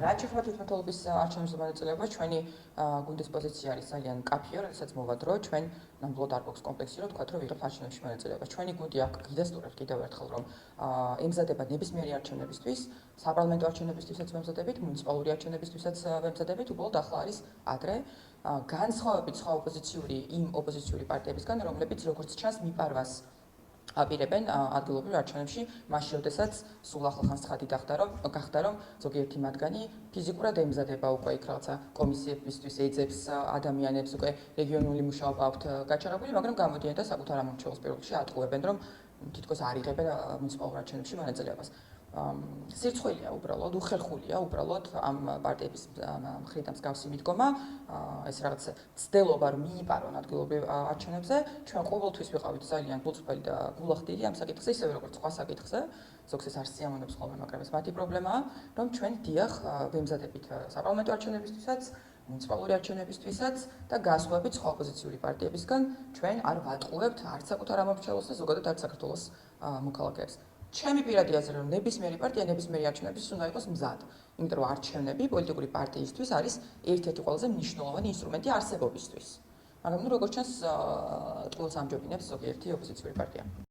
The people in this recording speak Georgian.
რაც შეეხება თვითმმართველობის არჩევნებზე მონაწილეობას, ჩვენი გუნდის პოზიცია არის ძალიან მკაფიო, როდესაც მოვა დრო, ჩვენ ნამდვილად არ გვაქვს კომპლექსი, რომ თქვათ, რომ ვიღებთ არჩევნებში მონაწილეობას. ჩვენი გუნდი აქ გიდასტურებთ კიდევ ერთხელ, რომ ემზადება ნებისმიერი არჩევნებისთვის, საპარლამენტო არჩევნებისთვისაც ვემზადებით, მუნიციპალური არჩევნებისთვისაც ვემზადებით, უბრალოდ ახლა არის ადრე. განსხვავებით სხვა იმ ოპოზიციური პარტიებისგან, რომლებიც როგორც ჩანს მიპარვას აპირებენ ადგილობრივ არჩევნებში, მაშინ როდესაც სულ ახლახანს ცხადი გახდა, რომ ზოგიერთი მათგანი ფიზიკურად ემზადება უკვე იქ რაღაცა კომისიებისთვის ეძებს ადამიანებს, უკვე რეგიონული მუშაობა აქვთ გაჩაღებული, მაგრამ გამოდიან და საკუთარ ამორჩეულს პირველ რიგში ატყუებენ, რომ თითქოს არ იღებენ მუნიციპალურ არჩევნებში მონაწილეობას. სირცხვილია უბრალოდ, უხერხულია უბრალოდ ამ პარტიების მხრიდან მსგავსი მიდგომა, ეს რაღაც ცდელობა რომ მიიპარონ ადგილობრივ არჩევნებზე, ჩვენ ყოველთვის ვიყავით ძალიან გულწრფელი და გულახდილი ამ საკითხზე, ისევე როგორც სხვა საკითხზე, ზოგს ეს არ სიამოვნებს ხოლმე, მაგრამ ეს მათი პრობლემაა, რომ ჩვენ დიახ ვემზადებით საპარლამენტო არჩევნებისთვისაც, მუნიციპალური არჩევნებისთვისაც და გასვებით სხვა ოპოზიციური პარტიებისგან ჩვენ არ ვატყუებთ არც საკუთარ ამორჩეულს და ზოგადად არც საქართველოს მოქალაქეებს. ჩემი პირადი აზრი რომ ნებისმიერი პარტია ნებისმიერი არჩევნებისთვის უნდა იყოს მზად, იმიტომ რომ არჩევნები პოლიტიკური პარტიისთვის არის ერთ-ერთი ყველაზე მნიშვნელოვანი ინსტრუმენტი არსებობისთვის. მაგრამ როგორც ჩანს, ტყუილს ამჯობინებს ზოგიერთი ოპოზიციური პარტია.